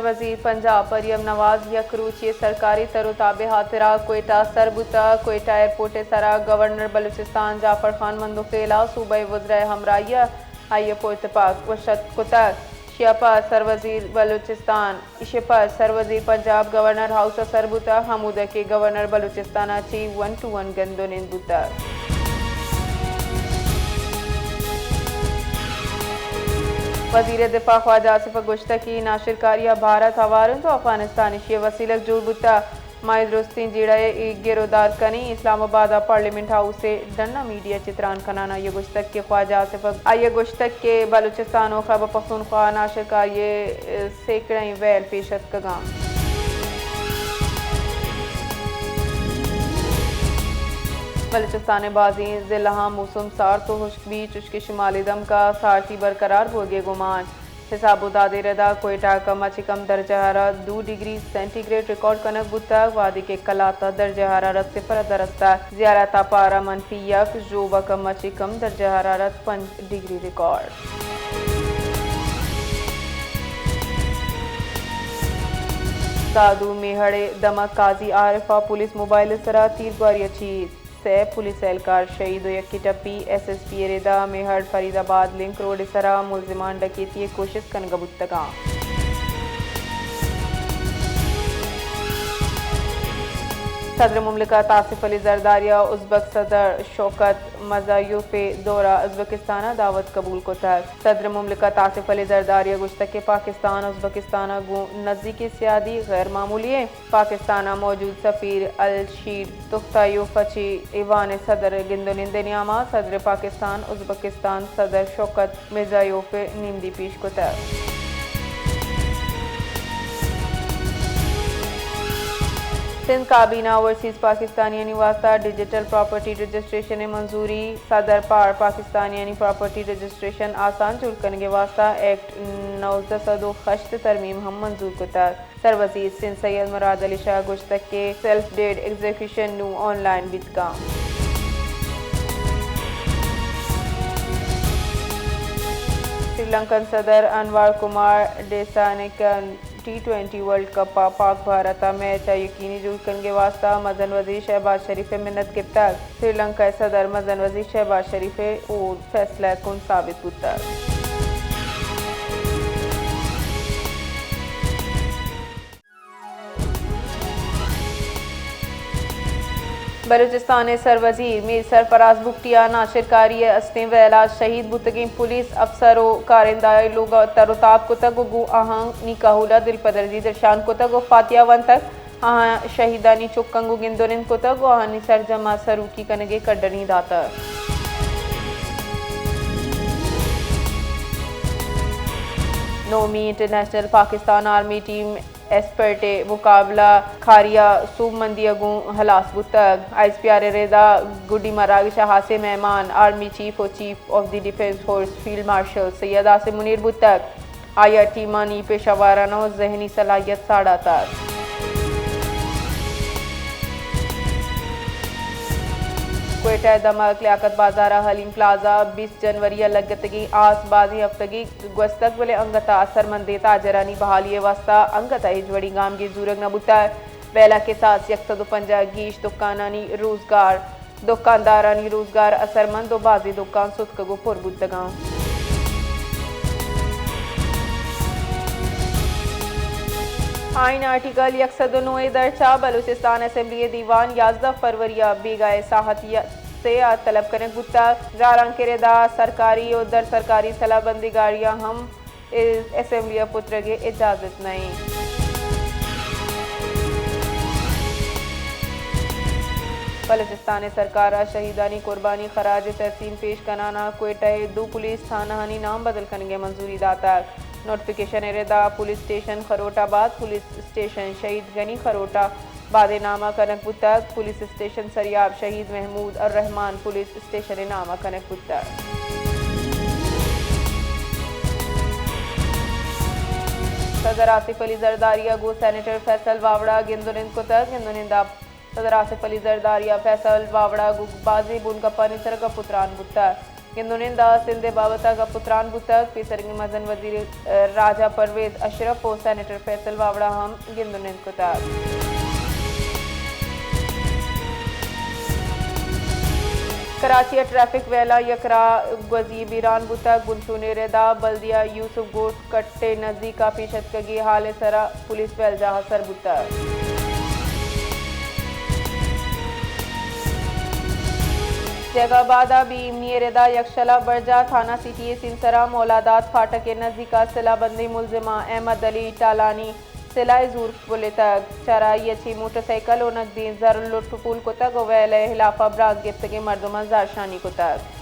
वजीर पंजाब मरियम नवाज यकरूची सरकारी तरोताबे हाथिरा कोयटा सरबुता कोयटा एयरपोर्ट सरा गवर्नर बलूचिस्तान जाफर खान मंदुखेला सूबे वज़राए हमराहिया आइए पोतपाक वशत कुतक शियापा सरवजीर बलूचिस्तान इशपा सरवजीर पंजाब गवर्नर हाउस सरबुता हमूदा के गवर्नर बलूचिस्तान ची 1-1 गंदोनिन बुता वजीर दिफा ख्वाजा आसिफ गुश्तकी नाशिरकारिया भारत हवारन तो अफगानिस्तान शे वसीलक जुड़ बुता माए दुरुस्ती जिड़े गिरोदार कनी इस्लामाबाद पार्लियामेंट हाउस से डन्ना मीडिया चित्रान कनाना ये गुश्तक के ख्वाजा आसिफ आइए गुश्तक के बलूचिस्तान और खैबर पख्तूनख्वा नाशिरकारिये सैकड़े वैल पेशत कगाम बलूचिस्तान बाजी जिला मौसम सार तो खुश्क भी चुश्क शुमाली दम का सारती बरकरार बोगे गुमान हिसाब दादे रदा कोयटा कम अच कम दर्जा हरारत 2 डिग्री सेंटीग्रेड रिकॉर्ड कनक बुता वादी के कलाता दर्जा हरारत 0 दरस्ता जियारता पारा मनफी 1 जोबा कम अच कम दर्जा हरारत 5 डिग्री रिकॉर्ड साधु मेहड़े दमक काजी आरिफा पुलिस मोबाइल सरा तीरबारी चीज से पुलिस एहलकार शहीद यकी टप्पी SSP रेदा मेहड़ फरीदाबाद लिंक रोड सरा मुलजिमान डकैती कोशिश कनगबुत्तगा सदर मुमलिकत आसिफ अली जरदारिया उज़्बक सदर शौकत मज़ायूफ़ दौरा उज़्बेकिस्तान दावत कबूल को तक सदर मुमलिकत आसिफ अली जरदारिया गुश्तक पाकिस्तान उज़्बेकिस्तान नज़दीकी सियादी गैर मामूली पाकिस्तान मौजूद सफ़ीर अलशीर तुख्तायूफची ईवान सदर गिंदोनिंदनियामा सदर पाकिस्तान उज़्बेकिस्तान सदर शौकत मिर्ज़ायूफ़ नीमदी पीश को तक सिंध काबीना ओवरसीज पाकिस्तानी वास्ता डिजिटल प्रॉपर्टी रजिस्ट्रेशन मंजूरी सदर पार पाकिस्तानी प्रॉपर्टी रजिस्ट्रेशन आसान जुड़ करने वास्ता एक्ट 1968 तरमीम हम मंजूर को तक सरवजीर सिंध सैयद मुराद अली शाह गुश्तक के सेल्फ डेड एग्जीक्यूशन नू ऑनलाइन बितका श्रीलंकन सदर अनवर कुमार डेसानेकन T20 world cup Pak Bharat match यकीनी जुड़ करने वास्ता मदन वजीर शहबाज शरीफ मिन्नत के तक श्रीलंका सदर मदन वजीर शहबाज शरीफ और फैसला कौन साबित होता बलूचिस्तान सरवजीर मीर सरफराज बुगटिया नाशिरकारी अस्ते वैला शहीद बुतगी पुलिस अफसरों कारिंदा लोग तरोताब को तक गु आहंग निकाहुला दिल पदरजी दर्शान को तक फातिया वन तक आहाँ शहीदानी चुक्कंगु गिंदोनिन को तक आहानी सरजमा सरूकी कनगे कड्डनी दाता Nomi international Pakistan army team एस्पर्टे मुकाबला खारिया सूब मंदी अगू हलास बुतक ISPR रेदा गुडी मराग शाहासे मेहमान आर्मी चीफ और chief of the defence force field marshal Syed Asim Munir बुतक आया टीमानी पेशावाराना और जहनी सलाहियत साड़ा तक कोयटा दमक लियाकत बाजारा हलीम प्लाजा 20 जनवरी लगतगी आस बाजी हफ्तगी गुस्तक वाले अंगता असरमंदे ताजरानी बहाली वास्ता अंगता हिजवड़ी गाम की जूरग नबुता बेला के साथ 150 गीश दुकानानी रोजगार दुकानदारानी रोजगार असरमंद बाजी दुकान सुतकगो पुरबुद्दगा आइन आर्टिकल 109 दर्जा बलूचिस्तान असेंबली दीवान 11 फरवरी बेगाए साहतिया से तलब करें गुत्ता जारंग के रेदा सरकारी और दर सरकारी सलाबंदी गाड़ियां हम असेंबली पुत्र के इजाजत नहीं बलूचिस्तान सरकार शहीदानी कुर्बानी खराज तहसीन पेश कराना कोयटा 2 पुलिस थाना हनी नाम बदल करने मंजूरी दाता नोटिफिकेशन रेदा police station Kharotabad police station शहीद गनी खरोटा बादे नामा कनक बुतक पुलिस स्टेशन सरियाब शहीद महमूद और रहमान पुलिस स्टेशन नामा कनक बुतक सदर आसिफ अली जरदारिया गो सेनेटर फैसल वावड़ा गिंदोनिंद को तक गिंदोनिंदा सदर आसिफ अली जरदारिया फैसल वावड़ा गो बाजी बुन का पानी सर का पुत्रान बुतक गिंदुनिंदा सिंधे बाबता का पुत्रान बुतक पीसरंगी मजन वजीर राजा परवेज अशरफ और सेनेटर फैसल वावड़ा हम गिंदुनिंद कुताब। कराची ट्रैफिक वेला यकरा गजी बीरान बुतक बुनशूने रेदा बल्दिया यूसुफ गोट कट्टे नजदीका पीशत कगी हाल सरा पुलिस वेल जहा सर बुतक। जगाबादा भी इमनी रेदा यक्षला बरजा थाना सिटी सिंसरा मौलादात फाटक के नजदीका सिलाबंदी मुलजिमा अहमद अली टालानी सिलाई जूर पुले तक चराई अच्छी मोटरसाइकिल और नकदी जर लुटफुल को तक वैल हिलाफा ब्राज गिफ्त के मर्दमा जारशानी को तक।